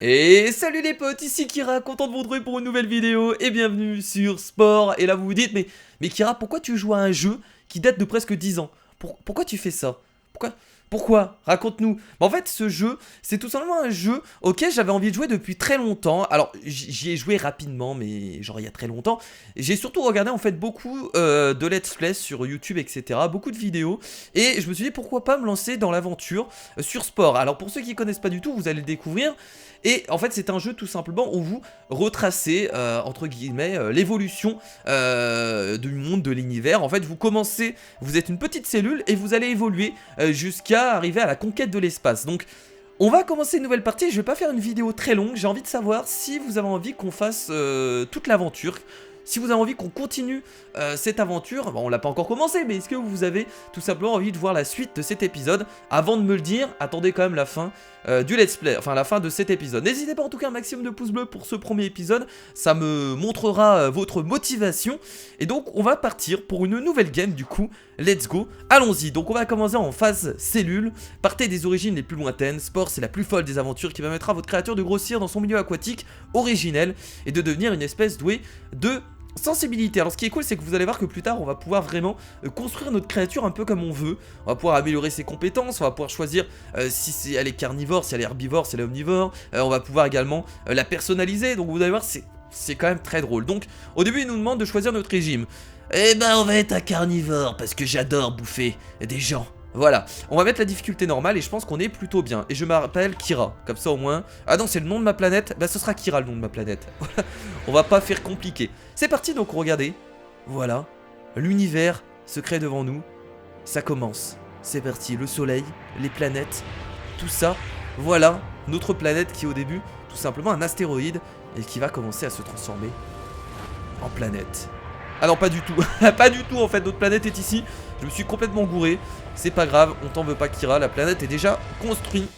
Et salut les potes, ici Kira, content de vous retrouver pour une nouvelle vidéo et bienvenue sur Sport. Et là vous vous dites, mais Kira, pourquoi tu joues à un jeu qui date de presque 10 ans? Pourquoi tu fais ça? Pourquoi? Raconte-nous. En fait, ce jeu, c'est tout simplement un jeu auquel j'avais envie de jouer depuis très longtemps. Alors, j'y ai joué rapidement, mais genre il y a très longtemps. J'ai surtout regardé en fait beaucoup de let's play sur YouTube, etc. Beaucoup de vidéos. Et je me suis dit, pourquoi pas me lancer dans l'aventure sur Sport. Alors, pour ceux qui connaissent pas du tout, vous allez le découvrir. Et en fait, c'est un jeu tout simplement où vous retracez, entre guillemets, l'évolution du monde, de l'univers. En fait, vous commencez, vous êtes une petite cellule et vous allez évoluer jusqu'à arriver à la conquête de l'espace. Donc, on va commencer une nouvelle partie. Je vais pas faire une vidéo très longue. J'ai envie de savoir si vous avez envie qu'on fasse toute l'aventure. Si vous avez envie qu'on continue cette aventure, bon, on l'a pas encore commencé, mais est-ce que vous avez tout simplement envie de voir la suite de cet épisode? Avant de me le dire, attendez quand même la fin du let's play, enfin la fin de cet épisode. N'hésitez pas en tout cas un maximum de pouces bleus pour ce premier épisode, ça me montrera votre motivation. Et donc on va partir pour une nouvelle game du coup, let's go, allons-y. Donc on va commencer en phase cellule, partez des origines les plus lointaines, Sport c'est la plus folle des aventures qui permettra à votre créature de grossir dans son milieu aquatique originel et de devenir une espèce douée de sensibilité. Alors ce qui est cool, c'est que vous allez voir que plus tard on va pouvoir vraiment construire notre créature un peu comme on veut. On va pouvoir améliorer ses compétences, on va pouvoir choisir si elle est carnivore, si elle est herbivore, si elle est omnivore. On va pouvoir également la personnaliser, donc vous allez voir c'est quand même très drôle. Donc au début il nous demande de choisir notre régime. Eh ben on va être un carnivore parce que j'adore bouffer des gens. Voilà, on va mettre la difficulté normale et je pense qu'on est plutôt bien. Et je m'appelle Kira, comme ça au moins... Ah non, c'est le nom de ma planète, bah ce sera Kira le nom de ma planète. On va pas faire compliqué. C'est parti donc, regardez. Voilà, l'univers se crée devant nous. Ça commence, c'est parti, le soleil, les planètes, tout ça. Voilà, notre planète qui est au début tout simplement un astéroïde et qui va commencer à se transformer en planète. Ah non, pas du tout. Pas du tout en fait, notre planète est ici. Je me suis complètement gouré. C'est pas grave, on t'en veut pas Kira, la planète est déjà construite.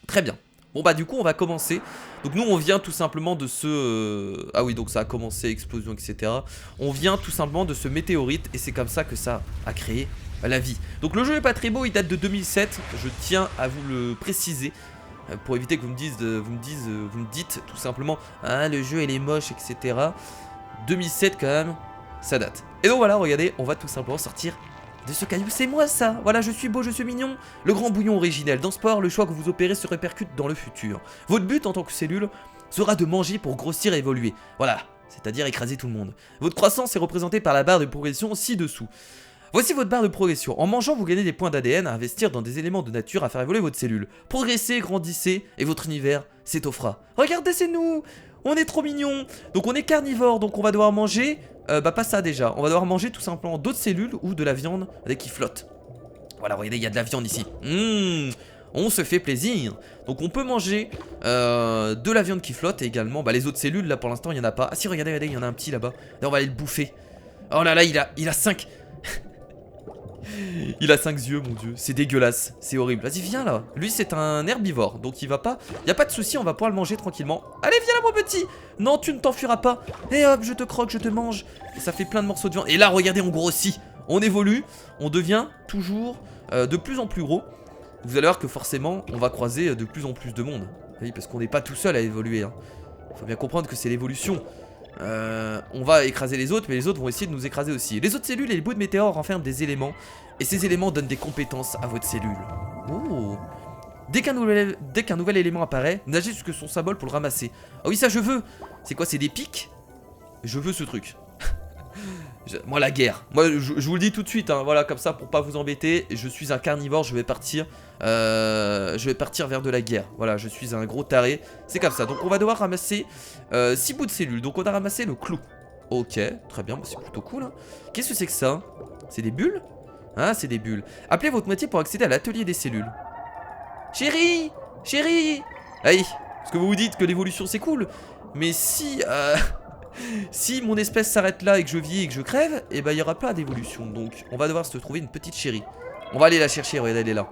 Très bien. Bon bah du coup on va commencer. Donc nous on vient tout simplement de ce... Ah oui, donc ça a commencé, explosion, etc. On vient tout simplement de ce météorite et c'est comme ça que ça a créé la vie. Donc le jeu est pas très beau, il date de 2007. Je tiens à vous le préciser. Pour éviter que vous me dites tout simplement ah le jeu il est moche, etc. 2007 quand même, ça date. Et donc voilà, regardez, on va tout simplement sortir de ce caillou, c'est moi ça. Voilà, je suis beau, je suis mignon. Le grand bouillon originel. Dans Sport, le choix que vous opérez se répercute dans le futur. Votre but en tant que cellule sera de manger pour grossir et évoluer. Voilà, c'est-à-dire écraser tout le monde. Votre croissance est représentée par la barre de progression ci-dessous. Voici votre barre de progression. En mangeant, vous gagnez des points d'ADN à investir dans des éléments de nature à faire évoluer votre cellule. Progressez, grandissez, et votre univers s'étoffera. Regardez, c'est nous! On est trop mignons! Donc on est carnivore, donc on va devoir manger... bah pas ça déjà. On va devoir manger tout simplement d'autres cellules ou de la viande qui flotte. Voilà, regardez, il y a de la viande ici. On se fait plaisir. Donc on peut manger de la viande qui flotte et également les autres cellules, là pour l'instant il n'y en a pas. Ah si, regardez, regardez, il y en a un petit là-bas. Là on va aller le bouffer. Oh là là, il a 5. Il a 5 yeux, mon dieu, c'est dégueulasse, c'est horrible. Vas-y, viens là. Lui, c'est un herbivore, donc il va pas... Y a pas de souci, on va pouvoir le manger tranquillement. Allez, viens là, mon petit. Non, tu ne t'enfuiras pas. Et hop, je te croque, je te mange. Et ça fait plein de morceaux de viande. Et là, regardez, on grossit. On évolue, on devient toujours de plus en plus gros. Vous allez voir que forcément, on va croiser de plus en plus de monde. Oui, parce qu'on n'est pas tout seul à évoluer. Hein. Faut bien comprendre que c'est l'évolution. On va écraser les autres, mais les autres vont essayer de nous écraser aussi. Les autres cellules et les bouts de météores renferment des éléments, et ces éléments donnent des compétences à votre cellule. Oh. Dès qu'un nouvel élément apparaît, nagez jusque son symbole pour le ramasser. Ah oui, ça je veux. C'est quoi, c'est des pics? Je veux ce truc. Moi la guerre, moi je vous le dis tout de suite, hein, voilà, comme ça pour pas vous embêter. Je suis un carnivore, je vais partir vers de la guerre. Voilà, je suis un gros taré, c'est comme ça. Donc on va devoir ramasser 6 bouts de cellules. Donc on a ramassé le clou. Ok, très bien, c'est plutôt cool, hein. Qu'est-ce que c'est que ça? C'est des bulles? Ah, c'est des bulles. Appelez votre moitié pour accéder à l'atelier des cellules. Chérie, chérie. Aïe, parce que vous vous dites que l'évolution c'est cool, mais si si mon espèce s'arrête là et que je vis et que je crève, et bah il n'y aura pas d'évolution. Donc on va devoir se trouver une petite chérie. On va aller la chercher, regardez, elle est là.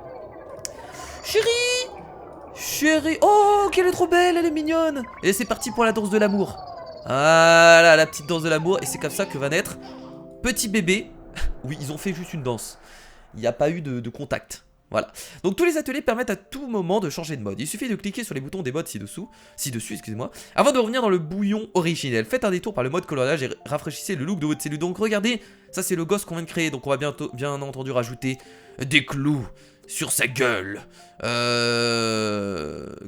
Chérie, chérie. Oh, qu'elle est trop belle, elle est mignonne. Et c'est parti pour la danse de l'amour. Voilà, la petite danse de l'amour. Et c'est comme ça que va naître petit bébé. Oui, ils ont fait juste une danse. Il n'y a pas eu de contact. Voilà. Donc tous les ateliers permettent à tout moment de changer de mode. Il suffit de cliquer sur les boutons des modes ci-dessus, excusez-moi, avant de revenir dans le bouillon originel. Faites un détour par le mode coloriage et rafraîchissez le look de votre cellule. Donc regardez, ça c'est le gosse qu'on vient de créer. Donc on va bientôt, bien entendu, rajouter des clous sur sa gueule.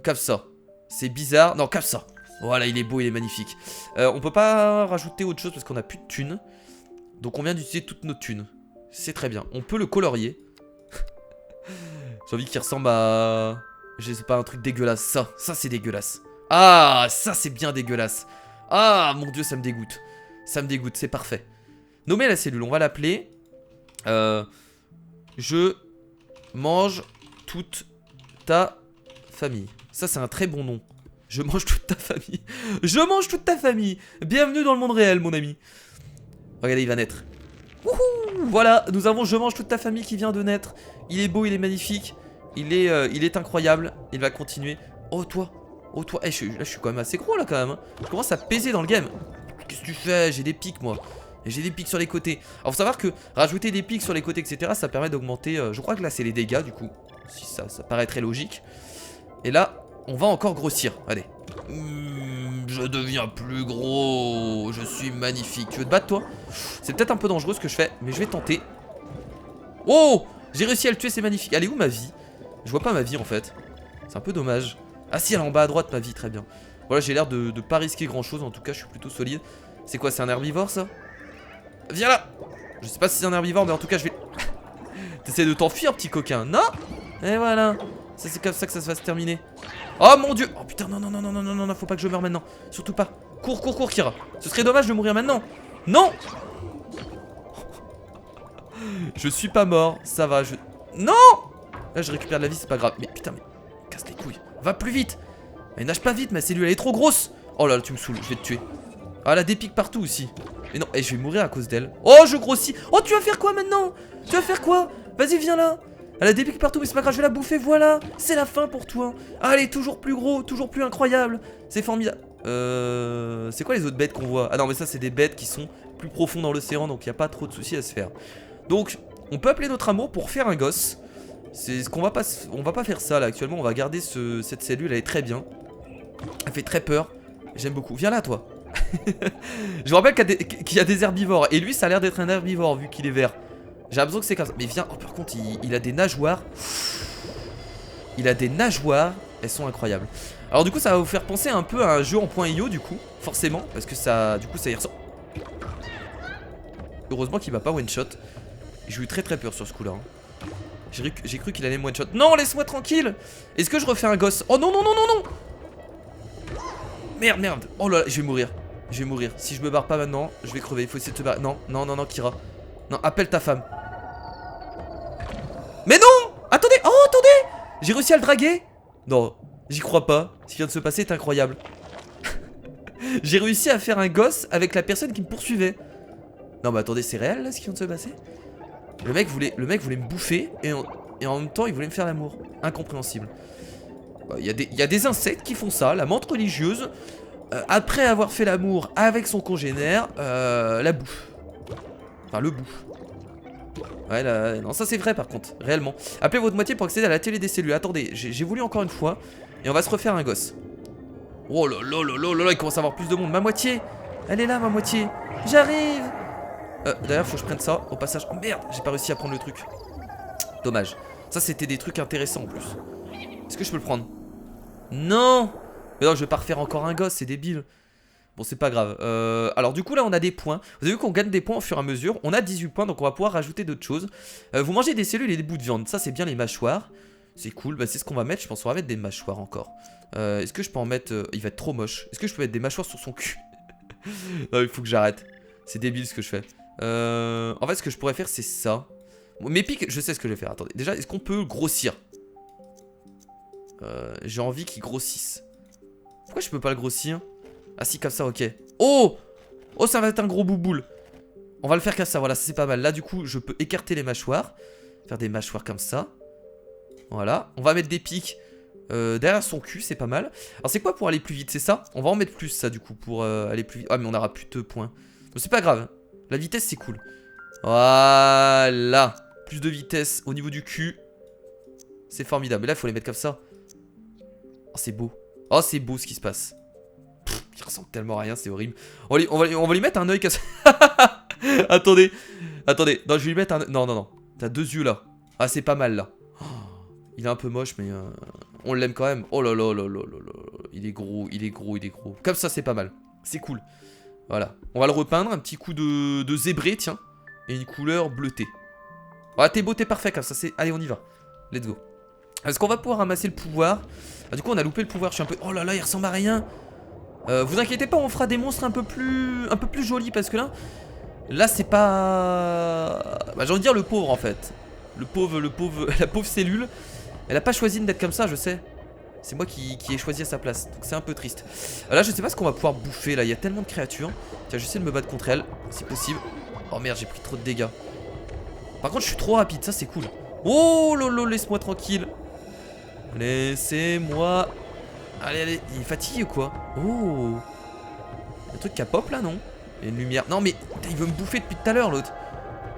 Comme ça. C'est bizarre. Non, comme ça. Voilà, il est beau, il est magnifique. On peut pas rajouter autre chose parce qu'on a plus de thunes. Donc on vient d'utiliser toutes nos thunes. C'est très bien. On peut le colorier. J'ai envie qu'il ressemble à... Je sais pas, un truc dégueulasse. Ça c'est dégueulasse. Ah, ça c'est bien dégueulasse. Ah, mon dieu, ça me dégoûte. Ça me dégoûte, c'est parfait. Nommer la cellule, on va l'appeler... Je mange toute ta famille. Ça c'est un très bon nom. Je mange toute ta famille. Je mange toute ta famille. Bienvenue dans le monde réel, mon ami. Regardez, il va naître. Wouhou, voilà, nous avons Je mange toute ta famille qui vient de naître. Il est beau, il est magnifique. Il est incroyable. Il va continuer. Oh, toi. Oh, toi. Là, je suis quand même assez gros, là, quand même. Hein. Je commence à peser dans le game. Qu'est-ce que tu fais? J'ai des pics, moi. J'ai des pics sur les côtés. Alors, faut savoir que rajouter des pics sur les côtés, etc., ça permet d'augmenter... je crois que là, c'est les dégâts, du coup. Si ça paraît très logique. Et là... On va encore grossir, allez. Je deviens plus gros. Je suis magnifique. Tu veux te battre, toi? C'est peut-être un peu dangereux ce que je fais, mais je vais tenter. Oh, j'ai réussi à le tuer, c'est magnifique. Elle est où ma vie? Je vois pas ma vie en fait. C'est un peu dommage. Ah si, elle est en bas à droite, ma vie, très bien. Voilà, j'ai l'air de pas risquer grand chose. En tout cas, je suis plutôt solide. C'est quoi, c'est un herbivore ça? Viens là. Je sais pas si c'est un herbivore, mais en tout cas, je vais... T'essaies de t'enfuir, petit coquin. Non. Et voilà. Ça, c'est comme ça que ça va se terminer. Oh mon dieu. Oh putain, non, non, non, non, non, non, non, faut pas que je meure maintenant. Surtout pas. Cours, cours, cours, Kira. Ce serait dommage de mourir maintenant. Non. Je suis pas mort. Ça va, je... Non. Là, je récupère de la vie, c'est pas grave. Mais putain, mais... Casse les couilles. Va plus vite. Mais nage pas vite, ma cellule, elle est trop grosse. Oh là là, tu me saoules, je vais te tuer. Ah, elle a des pics partout aussi. Mais non, je vais mourir à cause d'elle. Oh, je grossis. Oh, tu vas faire quoi maintenant? Tu vas faire quoi? Vas-y, viens là. Elle a des pics partout, mais c'est pas grave, je vais la bouffer, voilà. C'est la fin pour toi. Allez, toujours plus gros, toujours plus incroyable. C'est formidable. C'est quoi les autres bêtes qu'on voit? Ah non, mais ça, c'est des bêtes qui sont plus profonds dans l'océan, donc il n'y a pas trop de soucis à se faire. Donc, on peut appeler notre amour pour faire un gosse. C'est ce qu'on va pas... On va pas faire ça, là, actuellement. On va garder cette cellule, elle est très bien. Elle fait très peur. J'aime beaucoup. Viens là, toi. Je vous rappelle qu'il y a des herbivores. Et lui, ça a l'air d'être un herbivore, vu qu'il est vert. J'ai l'impression que c'est comme ça. Mais viens, oh, par contre, il a des nageoires. Il a des nageoires. Elles sont incroyables. Alors du coup, ça va vous faire penser un peu à un jeu en .io du coup. Forcément, parce que ça, du coup, ça y ressemble. Heureusement qu'il m'a pas one shot. J'ai eu très très peur sur ce coup là. Hein. J'ai cru qu'il allait me one shot. Non, laisse-moi tranquille. Est-ce que je refais un gosse? Oh non, non, non, non, non. Merde, merde. Oh là là, je vais mourir. Je vais mourir. Si je me barre pas maintenant, je vais crever. Il faut essayer de te barrer. Non, non, non, non, Kira. Non, appelle ta femme. Mais non! Attendez! Oh, attendez! J'ai réussi à le draguer? Non, j'y crois pas. Ce qui vient de se passer est incroyable. J'ai réussi à faire un gosse avec la personne qui me poursuivait. Non, mais attendez, c'est réel là ce qui vient de se passer? Le mec voulait me bouffer et en même temps il voulait me faire l'amour. Incompréhensible. Il y a des insectes qui font ça, la menthe religieuse. Après avoir fait l'amour avec son congénère, la bouffe. Enfin, le bouffe. Ouais, là, non, ça c'est vrai par contre, réellement. Appelez votre moitié pour accéder à la télé des cellules. Attendez, j'ai voulu encore une fois. Et on va se refaire un gosse. Oh là là là là là là, il commence à avoir plus de monde. Ma moitié, elle est là, ma moitié. J'arrive. D'ailleurs, faut que je prenne ça au passage. Oh merde, j'ai pas réussi à prendre le truc. Dommage. Ça, c'était des trucs intéressants en plus. Est-ce que je peux le prendre? Non. Mais non, je vais pas refaire encore un gosse, c'est débile. Bon, c'est pas grave. Alors, du coup, là, on a des points. Vous avez vu qu'on gagne des points au fur et à mesure. On a 18 points, donc on va pouvoir rajouter d'autres choses. Vous mangez des cellules et des bouts de viande. Ça, c'est bien les mâchoires. C'est cool. Bah, c'est ce qu'on va mettre. Je pense qu'on va mettre des mâchoires encore. Est-ce que je peux en mettre... il va être trop moche. Est-ce que je peux mettre des mâchoires sur son cul? Non, il faut que j'arrête. C'est débile ce que je fais. En fait, ce que je pourrais faire, c'est ça. Bon, mes pics, je sais ce que je vais faire. Attendez. Déjà, est-ce qu'on peut grossir? J'ai envie qu'il grossisse. Pourquoi je peux pas le grossir? Ah si, comme ça, ok. Oh! Oh, ça va être un gros bouboule. On va le faire comme ça, voilà, ça c'est pas mal. Là, du coup, je peux écarter les mâchoires. Faire des mâchoires comme ça. Voilà. On va mettre des pics derrière son cul, c'est pas mal. Alors, c'est quoi pour aller plus vite? C'est ça? On va en mettre plus, ça, du coup, pour aller plus vite. Ah, mais on aura plus de points. Bon, c'est pas grave. La vitesse, c'est cool. Voilà. Plus de vitesse au niveau du cul. C'est formidable. Et là, il faut les mettre comme ça. Oh, c'est beau. Oh, c'est beau ce qui se passe. Pff, il ressemble tellement à rien, c'est horrible. On va lui mettre un œil comme ça. Attendez. Attendez. Non, je vais lui mettre un... Non, non, non. T'as 2 yeux là. Ah, c'est pas mal là. Oh, il est un peu moche, mais on l'aime quand même. Oh là là là là là là. Il est gros, il est gros, il est gros. Comme ça, c'est pas mal. C'est cool. Voilà. On va le repeindre. Un petit coup de zébré, tiens. Et une couleur bleutée. Ah, t'es beau, t'es parfait comme ça. Allez, on y va. Let's go. Est-ce qu'on va pouvoir ramasser le pouvoir? Ah, du coup, on a loupé le pouvoir. Je suis un peu... Oh là là, il ressemble à rien. Vous inquiétez pas, on fera des monstres un peu plus jolis. Parce que là, c'est pas... Bah, j'ai envie de dire le pauvre, en fait. La pauvre cellule. Elle a pas choisi d'être comme ça, je sais. C'est moi qui ai choisi à sa place. Donc c'est un peu triste. Là, je sais pas ce qu'on va pouvoir bouffer. Là, il y a tellement de créatures. Tiens, j'essaie de me battre contre elle. Si possible. Oh merde, j'ai pris trop de dégâts. Par contre, je suis trop rapide. Ça, c'est cool. Oh lolo, laisse-moi tranquille. Laissez-moi. Allez, allez. Il est fatigué ou quoi? Oh. Il y a un truc qui a pop là, non? Il y a une lumière. Non, mais putain, il veut me bouffer depuis tout à l'heure, l'autre.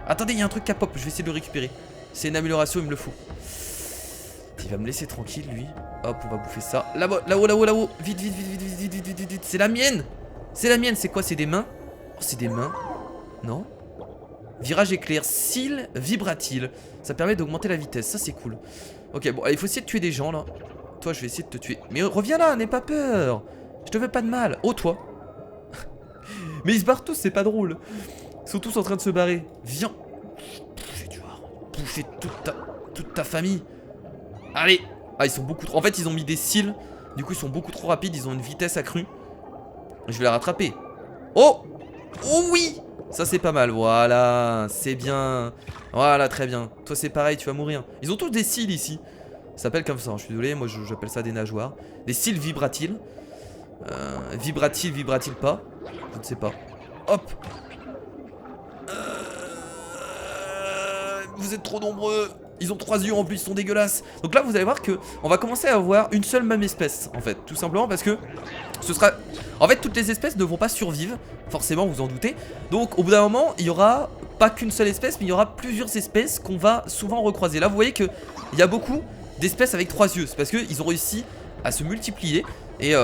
Attendez, il y a un truc qui a pop. Je vais essayer de le récupérer. C'est une amélioration, il me le faut. Il va me laisser tranquille, lui. Hop, on va bouffer ça. Là-bas, là-haut, là-haut, là-haut. Vite, vite, vite, vite, vite, vite, vite, vite, vite. C'est la mienne. C'est la mienne. C'est quoi? C'est des mains? Oh, c'est des mains. Non? Virage éclair. Cils vibratile. Ça permet d'augmenter la vitesse. Ça, c'est cool. Ok, bon, il faut essayer de tuer des gens, là. Toi, je vais essayer de te tuer. Mais reviens là, n'aie pas peur. Je te veux pas de mal. Oh, toi. Mais ils se barrent tous, c'est pas drôle. Ils sont tous en train de se barrer. Viens. Bouffer, tu vois. Bouffer toute ta famille. Allez. Ah, ils sont beaucoup trop... En fait, ils ont mis des cils. Du coup, ils sont beaucoup trop rapides. Ils ont une vitesse accrue. Je vais la rattraper. Oh. Oh oui. Ça, c'est pas mal. Voilà. C'est bien. Voilà, très bien. Toi, c'est pareil, tu vas mourir. Ils ont tous des cils ici. Ça s'appelle comme ça. Je suis désolé. Moi, j'appelle ça des nageoires. Des cils vibratiles. Vibrati-il pas? Je ne sais pas. Hop. Vous êtes trop nombreux. Ils ont 3 yeux en plus, ils sont dégueulasses. Donc là, vous allez voir que on va commencer à avoir une seule même espèce, en fait. Tout simplement parce que ce sera... En fait, toutes les espèces ne vont pas survivre. Forcément, vous en doutez. Donc, au bout d'un moment, il y aura pas qu'une seule espèce, mais il y aura plusieurs espèces qu'on va souvent recroiser. Là, vous voyez qu'il y a beaucoup d'espèces avec 3 yeux. C'est parce qu'ils ont réussi à se multiplier et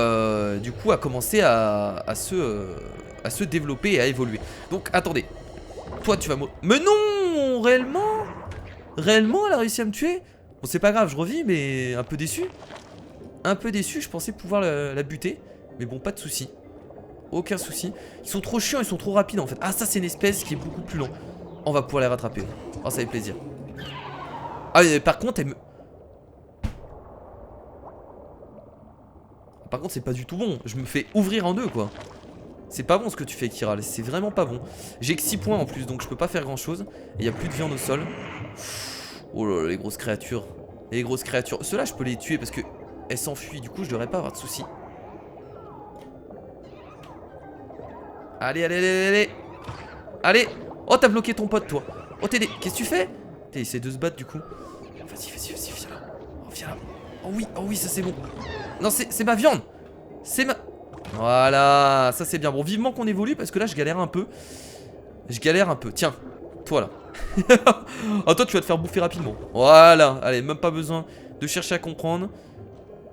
du coup à commencer à se développer et à évoluer. Donc, attendez. Toi, tu vas mourir. Mais non, réellement? Réellement, elle a réussi à me tuer? Bon, c'est pas grave, je revis, mais un peu déçu. Un peu déçu, je pensais pouvoir la buter. Mais bon, pas de soucis. Aucun souci. Ils sont trop chiants, ils sont trop rapides en fait. Ah, ça, c'est une espèce qui est beaucoup plus lente. On va pouvoir les rattraper. Oh, ça fait plaisir. Ah, mais par contre, elle me... Par contre, c'est pas du tout bon. Je me fais ouvrir en deux, quoi. C'est pas bon ce que tu fais, Kira. C'est vraiment pas bon. J'ai que 6 points en plus, donc je peux pas faire grand chose. Et il y a plus de viande au sol. Oh là là, les grosses créatures. Les grosses créatures. Ceux-là, je peux les tuer parce que elles s'enfuient. Du coup, je devrais pas avoir de soucis. Allez, allez, allez, allez. Allez. Oh, t'as bloqué ton pote, toi. Oh, TD. Qu'est-ce que tu fais? T'es essaie de se battre, du coup. Vas-y, vas-y, vas-y, viens là. Oh, viens là. Oh oui, ça c'est bon. Non, c'est ma viande. C'est ma... Voilà, ça c'est bien. Bon, vivement qu'on évolue parce que là je galère un peu. Je galère un peu. Tiens, toi là. Oh, toi tu vas te faire bouffer rapidement. Voilà, allez, même pas besoin de chercher à comprendre.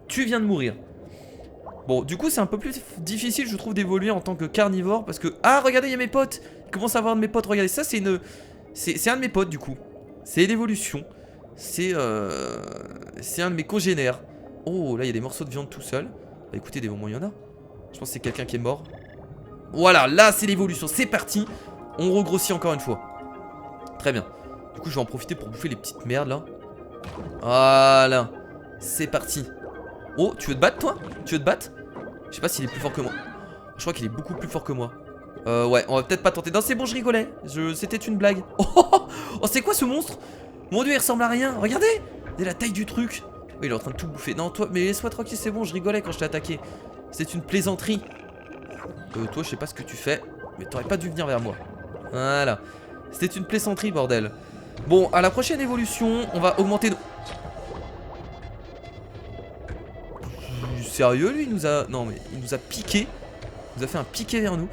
Tu viens de mourir. Bon, du coup c'est un peu plus difficile je trouve d'évoluer en tant que carnivore parce que... Ah, regardez, il y a mes potes. Je commence à avoir de mes potes. Regardez, ça c'est une... C'est un de mes potes du coup. C'est l'évolution. C'est un de mes congénères. Oh, là il y a des morceaux de viande tout seul. Bah écoutez, des moments il y en a. Je pense que c'est quelqu'un qui est mort. Voilà, là c'est l'évolution, c'est parti. On regrossit encore une fois. Très bien. Du coup je vais en profiter pour bouffer les petites merdes là. Voilà. C'est parti. Oh, tu veux te battre toi? Tu veux te battre? Je sais pas s'il est plus fort que moi. Je crois qu'il est beaucoup plus fort que moi. Ouais, on va peut-être pas tenter. Non, c'est bon, je rigolais. C'était une blague. Oh, c'est quoi ce monstre? Mon dieu, il ressemble à rien. Regardez. Regardez la taille du truc. Oh, il est en train de tout bouffer. Non, toi, mais laisse-moi tranquille, c'est bon, je rigolais quand je t'ai attaqué. C'est une plaisanterie. Toi, je sais pas ce que tu fais, mais t'aurais pas dû venir vers moi. Voilà. C'était une plaisanterie, bordel. Bon, à la prochaine évolution, on va augmenter nos... Sérieux, lui, il nous a... Non, mais il nous a piqué. Il nous a fait un piqué vers nous.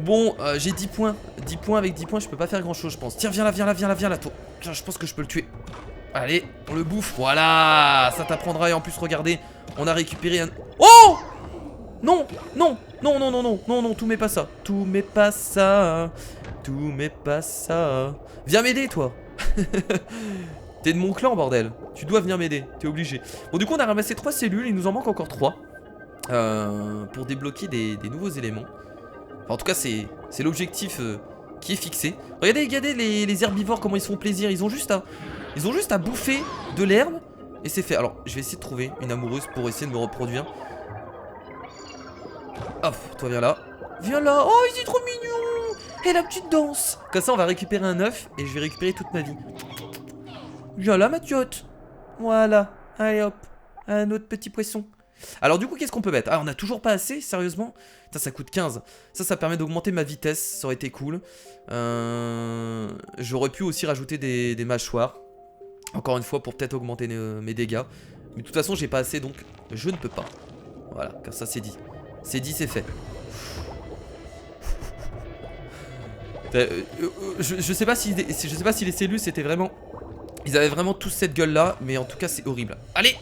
Bon, j'ai 10 points. 10 points, avec 10 points, je peux pas faire grand chose, je pense. Tiens, viens là, toi. Tiens, je pense que je peux le tuer. Allez, on le bouffe. Voilà, ça t'apprendra. Et en plus, regardez, on a récupéré un... Oh! Non, non, non, non, non, non, non, non, tout met pas ça. Tout met pas ça. Tout met pas ça. Viens m'aider, toi. T'es de mon clan, bordel. Tu dois venir m'aider, t'es obligé. Bon, du coup, on a ramassé 3 cellules. Il nous en manque encore 3. Pour débloquer des nouveaux éléments. Enfin, en tout cas, c'est l'objectif qui est fixé. Regardez les herbivores, comment ils se font plaisir. Ils ont juste à bouffer de l'herbe et c'est fait. Alors, je vais essayer de trouver une amoureuse pour essayer de me reproduire. Hop, toi viens là. Viens là. Oh, il est trop mignon. Et la petite danse. Comme ça, on va récupérer un œuf et je vais récupérer toute ma vie. Viens là, Mathiot. Voilà. Allez hop. Un autre petit poisson. Alors du coup, qu'est-ce qu'on peut mettre? Ah, on a toujours pas assez, sérieusement? Ça coûte 15. Ça permet d'augmenter ma vitesse, ça aurait été cool. J'aurais pu aussi rajouter des mâchoires. Encore une fois, pour peut-être augmenter mes dégâts. Mais de toute façon, j'ai pas assez, donc je ne peux pas. Voilà, comme ça c'est dit. C'est dit, c'est fait. Je sais pas si les cellules c'était vraiment... Ils avaient vraiment tous cette gueule là, mais en tout cas c'est horrible. Allez!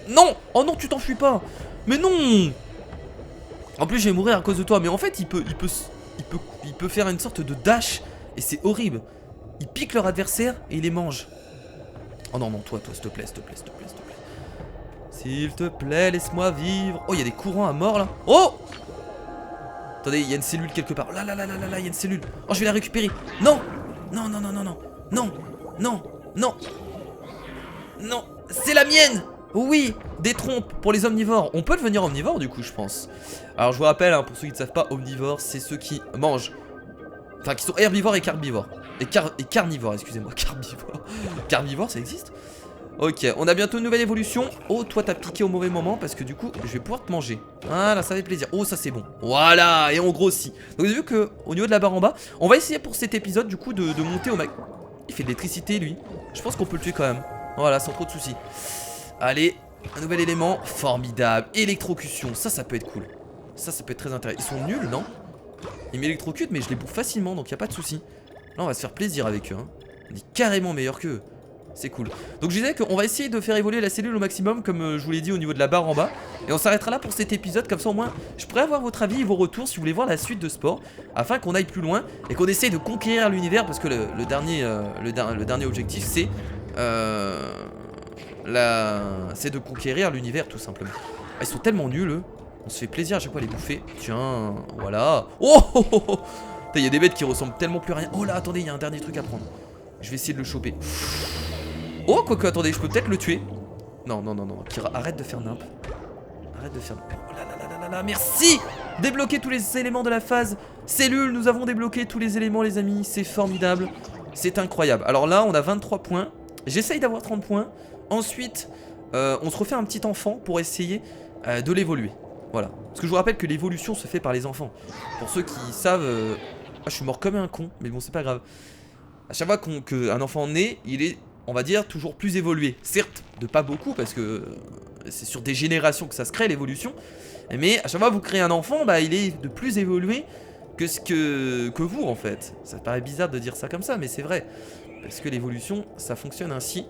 Non! Oh non, tu t'enfuis pas! Mais non! En plus je vais mourir à cause de toi, mais en fait il peut faire une sorte de dash et c'est horrible. Il pique leur adversaire et il les mange. Oh non, non, toi, s'il te plaît, s'il te plaît, s'il te plaît, s'il te plaît. S'il te plaît, laisse-moi vivre. Oh, il y a des courants à mort là. Oh! Attendez, il y a une cellule quelque part. Là, il y a une cellule. Oh, je vais la récupérer. Non! Non, non, non, non, non. Non! Non! Non! Non! C'est la mienne! Oui! Des trompes pour les omnivores. On peut devenir omnivore du coup, je pense. Alors, je vous rappelle, hein, pour ceux qui ne savent pas, omnivores, c'est ceux qui mangent. Enfin, qui sont herbivores et carnivores. Et carnivores, excusez-moi. Carnivores. Carnivores, ça existe? Ok, on a bientôt une nouvelle évolution. Oh, toi t'as piqué au mauvais moment parce que du coup je vais pouvoir te manger. Voilà, ça fait plaisir. Oh, ça c'est bon. Voilà, et on grossit. Donc vous avez vu que au niveau de la barre en bas, on va essayer pour cet épisode du coup de monter au max. Il fait de l'électricité lui. Je pense qu'on peut le tuer quand même. Voilà, sans trop de soucis. Allez, un nouvel élément. Formidable. Électrocution, ça peut être cool. Ça peut être très intéressant. Ils sont nuls, non? Ils m'électrocutent mais je les bouffe facilement donc y a pas de soucis. Là on va se faire plaisir avec eux, hein. On est carrément meilleur qu'eux. C'est cool. Donc je disais qu'on va essayer de faire évoluer la cellule au maximum, comme je vous l'ai dit au niveau de la barre en bas. Et on s'arrêtera là pour cet épisode, comme ça au moins je pourrais avoir votre avis et vos retours si vous voulez voir la suite de Spore, afin qu'on aille plus loin et qu'on essaye de conquérir l'univers, parce que le dernier objectif c'est c'est de conquérir l'univers tout simplement. Ah, ils sont tellement nuls eux. On se fait plaisir à chaque fois à les bouffer. Tiens, voilà. Oh, oh, oh, oh. Il y a des bêtes qui ressemblent tellement plus à rien. Oh là, attendez, il y a un dernier truc à prendre. Je vais essayer de le choper. Oh, quoique, attendez, je peux peut-être le tuer. Non, non, non, non. Kira, arrête de faire nimp. Arrête de faire nimp. Oh là là là là là, merci. Débloquer tous les éléments de la phase cellule. Nous avons débloqué tous les éléments, les amis. C'est formidable. C'est incroyable. Alors là, on a 23 points. J'essaye d'avoir 30 points. Ensuite, on se refait un petit enfant pour essayer de l'évoluer. Voilà. Parce que je vous rappelle que l'évolution se fait par les enfants. Pour ceux qui savent... Ah, je suis mort comme un con. Mais bon, c'est pas grave. À chaque fois qu'un enfant naît, il est... on va dire toujours plus évolué. Certes, de pas beaucoup parce que c'est sur des générations que ça se crée l'évolution. Mais à chaque fois que vous créez un enfant, bah il est de plus évolué que vous en fait. Ça paraît bizarre de dire ça comme ça, mais c'est vrai. Parce que l'évolution, ça fonctionne ainsi.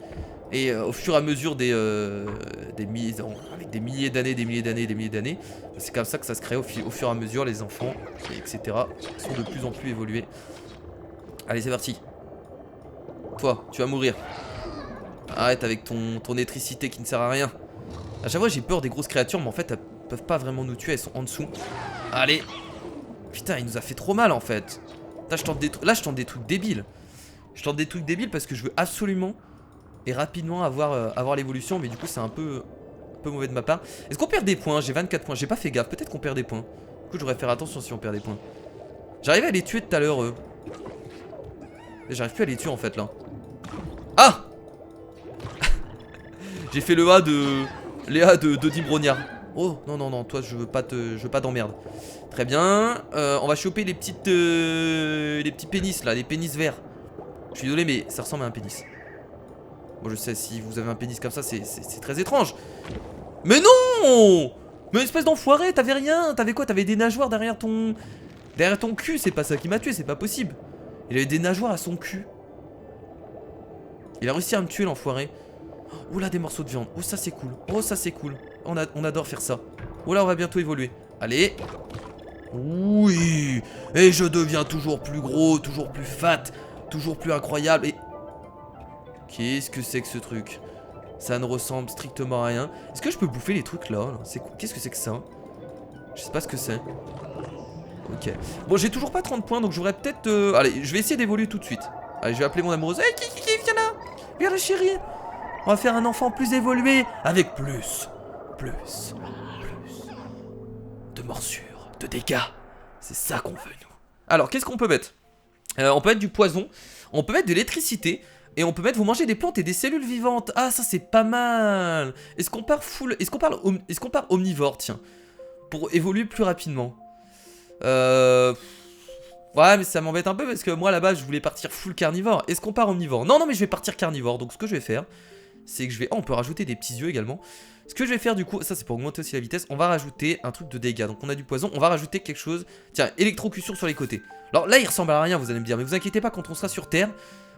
Et au fur et à mesure avec des milliers d'années, c'est comme ça que ça se crée au fur et à mesure, les enfants, etc. sont de plus en plus évolués. Allez, c'est parti. Toi, tu vas mourir. Arrête avec ton électricité qui ne sert à rien. À chaque fois j'ai peur des grosses créatures, mais en fait elles peuvent pas vraiment nous tuer, elles sont en dessous. Allez. Putain, il nous a fait trop mal en fait. Là je tente des trucs débiles. Je tente des trucs débiles parce que je veux absolument et rapidement avoir l'évolution, mais du coup c'est un peu mauvais de ma part. Est-ce qu'on perd des points? J'ai 24 points, j'ai pas fait gaffe, peut-être qu'on perd des points. Du coup je devrais faire attention si on perd des points. J'arrivais à les tuer tout à l'heure. J'arrive plus à les tuer en fait là. Ah. J'ai fait le A de Léa de Dibrognard. Oh non non non, toi je veux pas d'emmerde. Très bien. On va choper les petits pénis là, les pénis verts. Je suis désolé mais ça ressemble à un pénis. Bon, je sais, si vous avez un pénis comme ça, c'est très étrange. Mais non. Mais espèce d'enfoiré, t'avais rien. T'avais quoi? T'avais des nageoires derrière ton cul. C'est pas ça qui m'a tué, c'est pas possible. Il avait des nageoires à son cul. Il a réussi à me tuer l'enfoiré. Oh là, des morceaux de viande. Oh, ça c'est cool. Oh, ça c'est cool. On adore faire ça. Oh là, on va bientôt évoluer. Allez. Oui. Et je deviens toujours plus gros, toujours plus fat, toujours plus incroyable. Et qu'est-ce que c'est que ce truc? Ça ne ressemble strictement à rien. Est-ce que je peux bouffer les trucs là? Qu'est-ce que c'est que ça? Je sais pas ce que c'est. Ok. Bon, j'ai toujours pas 30 points, donc je voudrais peut-être... Allez, je vais essayer d'évoluer tout de suite. Allez, je vais appeler mon amoureuse. Hey, Kiki, viens là. Viens là, chérie. On va faire un enfant plus évolué. Avec plus de morsures, de dégâts. C'est ça qu'on veut, nous. Alors, qu'est-ce qu'on peut mettre? On peut mettre du poison. On peut mettre de l'électricité. Et on peut mettre, vous mangez des plantes et des cellules vivantes. Ah, ça, c'est pas mal. Est-ce qu'on part full... Est-ce qu'on part omnivore, tiens, pour évoluer plus rapidement? Ouais, mais ça m'embête un peu parce que moi, là-bas, je voulais partir full carnivore. Est-ce qu'on part omnivore? Non, non, mais je vais partir carnivore. Donc, ce que je vais faire, c'est que je vais... Oh, on peut rajouter des petits yeux également. Ce que je vais faire, du coup, ça, c'est pour augmenter aussi la vitesse. On va rajouter un truc de dégâts. Donc, on a du poison. On va rajouter quelque chose. Tiens, électrocution sur les côtés. Alors, là, il ressemble à rien, vous allez me dire. Mais vous inquiétez pas, quand on sera sur Terre,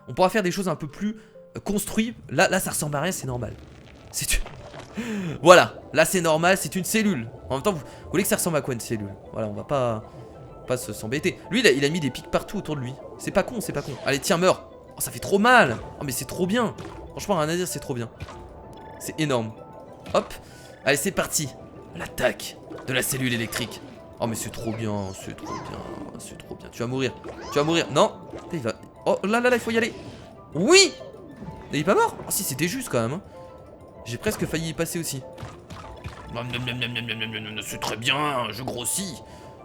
on pourra faire des choses un peu plus construites. Là, ça ressemble à rien, c'est normal. C'est... Voilà, là, c'est normal, c'est une cellule. En même temps, vous voulez que ça ressemble à quoi, une cellule? Voilà, on va pas s'embêter. Lui, il a mis des pics partout autour de lui. C'est pas con, c'est pas con. Allez, tiens, meurs. Oh, ça fait trop mal. Oh, mais c'est trop bien. Franchement, rien à dire, c'est trop bien. C'est énorme. Hop. Allez, c'est parti. L'attaque de la cellule électrique. Oh, mais c'est trop bien, c'est trop bien, c'est trop bien. Tu vas mourir. Tu vas mourir. Non. Il va... Oh, là, il faut y aller. Oui. Il est pas mort. Oh, si, c'était juste quand même. Hein. J'ai presque failli y passer aussi. C'est très bien, je grossis.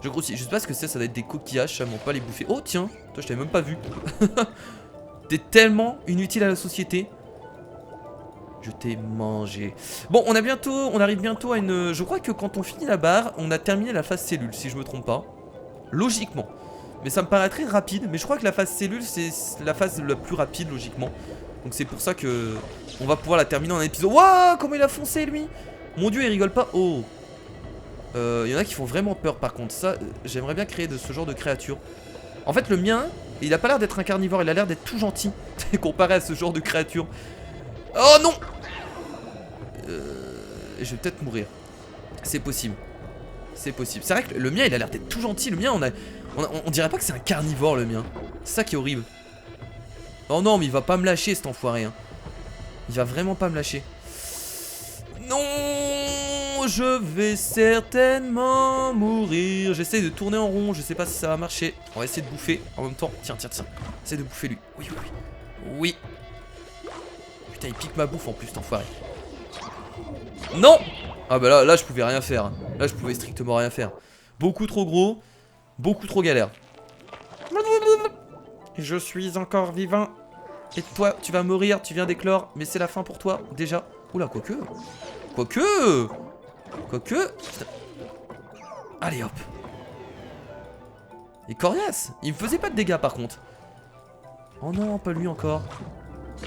Je grossis. Je sais pas ce que c'est, ça doit être des coquillages, ça m'en pas les bouffer. Oh tiens, toi je t'avais même pas vu. T'es tellement inutile à la société. Je t'ai mangé. Bon, on arrive bientôt à une... Je crois que quand on finit la barre, on a terminé la phase cellule, si je me trompe pas. Logiquement. Mais ça me paraît très rapide. Mais je crois que la phase cellule, c'est la phase la plus rapide, logiquement. Donc c'est pour ça que on va pouvoir la terminer en un épisode. Waouh, comment il a foncé, lui. Mon dieu, il rigole pas. Oh. Il y en a qui font vraiment peur par contre. Ça, j'aimerais bien créer de ce genre de créature. En fait, le mien, il a pas l'air d'être un carnivore. Il a l'air d'être tout gentil comparé à ce genre de créature. Oh non. Je vais peut-être mourir. C'est possible. C'est possible. C'est vrai que le mien, il a l'air d'être tout gentil. Le mien, on dirait pas que c'est un carnivore, le mien. C'est ça qui est horrible. Oh non, mais il va pas me lâcher, cet enfoiré. Hein. Il va vraiment pas me lâcher. Non, je vais certainement mourir. J'essaie de tourner en rond, je sais pas si ça va marcher. On va essayer de bouffer en même temps. Tiens, tiens, tiens. Essaye de bouffer lui. Oui, oui, oui. Oui. Putain, il pique ma bouffe en plus, cet enfoiré. Non. Ah bah là, je pouvais rien faire. Là, je pouvais strictement rien faire. Beaucoup trop gros, beaucoup trop galère. Je suis encore vivant. Et toi, tu vas mourir, tu viens d'éclore. Mais c'est la fin pour toi, déjà. Oula, quoique. Quoique. Allez, hop. Et coriace. Il me faisait pas de dégâts, par contre. Oh non, pas lui encore.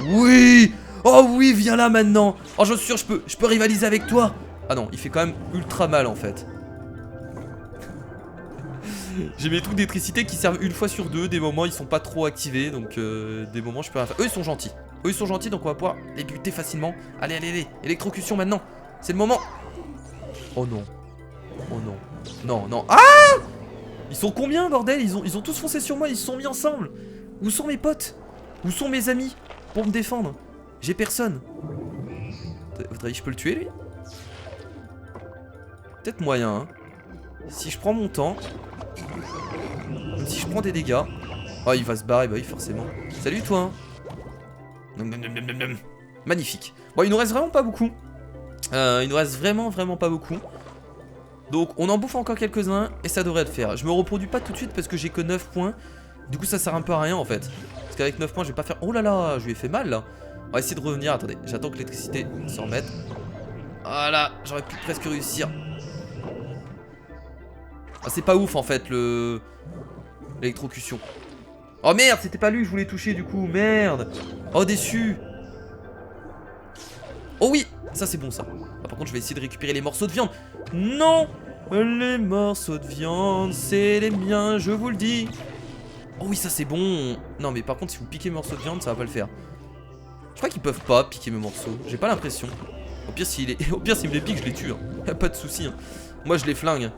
Oui. Oh oui, viens là maintenant. Oh, je suis sûr, je peux rivaliser avec toi. Ah non, il fait quand même ultra mal, en fait. J'ai mes trucs d'électricité qui servent une fois sur deux. Des moments ils sont pas trop activés. Donc des moments je peux rien faire. Eux ils sont gentils. Eux ils sont gentils donc on va pouvoir les buter facilement. Allez allez allez. Électrocution maintenant. C'est le moment. Oh non. Oh non. Non non. Ah. Ils sont combien bordel, ils ont tous foncé sur moi. Ils se sont mis ensemble. Où sont mes potes? Où sont mes amis pour me défendre? J'ai personne. Votre avis je peux le tuer lui? Peut-être moyen hein. Si je prends mon temps. Si je prends des dégâts. Oh il va se barrer, bah oui forcément. Salut toi hein. Magnifique. Bon il nous reste vraiment pas beaucoup. Il nous reste vraiment pas beaucoup. Donc on en bouffe encore quelques-uns. Et ça devrait le faire. Je me reproduis pas tout de suite parce que j'ai que 9 points. Du coup ça sert un peu à rien en fait. Parce qu'avec 9 points je vais pas faire... Oh là là, je lui ai fait mal là. On va essayer de revenir, attendez. J'attends que l'électricité se remette. Voilà, j'aurais pu presque réussir. Ah c'est pas ouf en fait l'électrocution. Oh merde, c'était pas lui que je voulais toucher du coup, merde. Oh déçu. Oh oui, ça c'est bon ça. Ah, par contre je vais essayer de récupérer les morceaux de viande. Non. Les morceaux de viande, c'est les miens, je vous le dis. Oh oui ça c'est bon. Non mais par contre si vous piquez les morceaux de viande ça va pas le faire. Je crois qu'ils peuvent pas piquer mes morceaux. J'ai pas l'impression. Au pire, s'il me les pique, je les tue. Hein. Y'a pas de souci. Hein. Moi, je les flingue.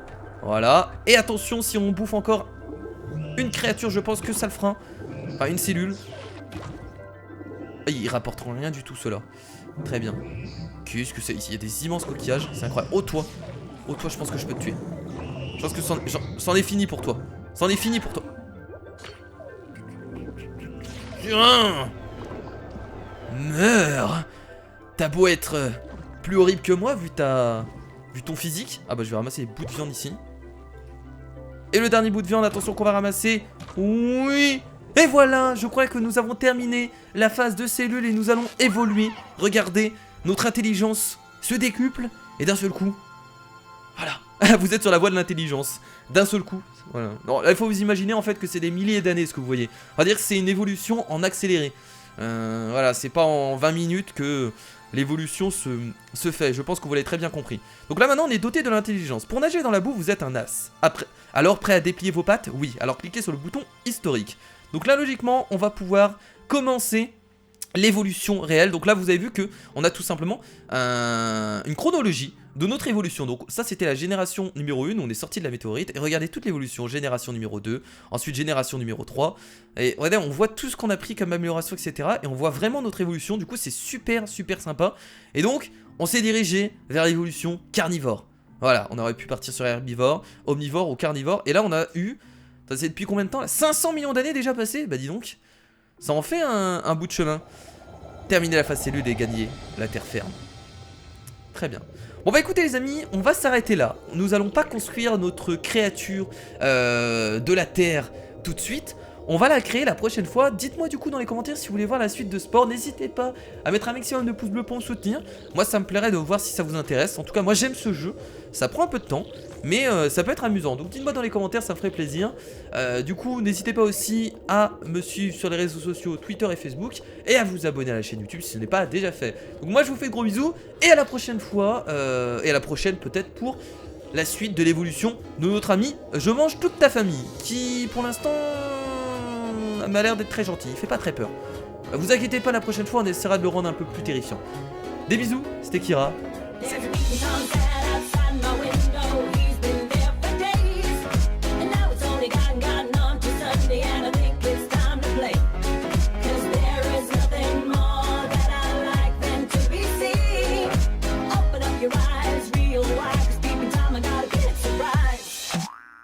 Voilà. Et attention, si on bouffe encore une créature, je pense que ça le fera. Enfin, une cellule. Ah, ils rapporteront rien du tout, ceux-là. Très bien. Qu'est-ce que c'est ici? Il y a des immenses coquillages. C'est incroyable. Oh, toi. Oh, toi, je pense que je peux te tuer. Je pense que c'en est fini pour toi. C'en est fini pour toi. Putain! Meurs! T'as beau être plus horrible que moi vu ton physique. Ah bah je vais ramasser les bouts de viande ici. Et le dernier bout de viande, attention qu'on va ramasser. Oui! Et voilà, je crois que nous avons terminé la phase de cellules et nous allons évoluer. Regardez, notre intelligence se décuple et d'un seul coup, voilà, vous êtes sur la voie de l'intelligence. D'un seul coup, voilà. Non, là, il faut vous imaginer en fait que c'est des milliers d'années ce que vous voyez. On va dire que c'est une évolution en accéléré. Voilà, c'est pas en 20 minutes que l'évolution se fait. Je pense que vous l'avez très bien compris. Donc là maintenant on est doté de l'intelligence. Pour nager dans la boue vous êtes un as. Alors prêt à déplier vos pattes? Oui. Alors cliquez sur le bouton historique. Donc là logiquement on va pouvoir commencer l'évolution réelle. Donc là vous avez vu que on a tout simplement une chronologie de notre évolution. Donc ça c'était la génération numéro 1, on est sorti de la météorite. Et regardez toute l'évolution, génération numéro 2, ensuite génération numéro 3. Et regardez, on voit tout ce qu'on a pris comme amélioration, etc. Et on voit vraiment notre évolution, du coup c'est super sympa. Et donc on s'est dirigé vers l'évolution carnivore. Voilà, on aurait pu partir sur herbivore, omnivore ou carnivore. Et là on a eu, ça c'est depuis combien de temps là? 500 millions d'années déjà passé? Bah dis donc, ça en fait un bout de chemin. Terminer la phase cellule et gagner la terre ferme. Très bien. Bon bah écoutez les amis, on va s'arrêter là. Nous allons pas construire notre créature de la terre tout de suite. On va la créer la prochaine fois. Dites-moi du coup dans les commentaires si vous voulez voir la suite de Spore. N'hésitez pas à mettre un maximum de pouces bleus pour me soutenir. Moi ça me plairait de voir si ça vous intéresse. En tout cas moi j'aime ce jeu. Ça prend un peu de temps, mais ça peut être amusant. Donc dites-moi dans les commentaires, ça me ferait plaisir. Du coup n'hésitez pas aussi à me suivre sur les réseaux sociaux Twitter et Facebook. Et à vous abonner à la chaîne YouTube si ce n'est pas déjà fait. Donc moi je vous fais de gros bisous. Et à la prochaine fois. Et à la prochaine peut-être pour la suite de l'évolution de notre ami Je mange toute ta famille. Qui pour l'instant m'a l'air d'être très gentil, il fait pas très peur. Vous inquiétez pas, la prochaine fois on essaiera de le rendre un peu plus terrifiant. Des bisous, c'était Kira. Salut.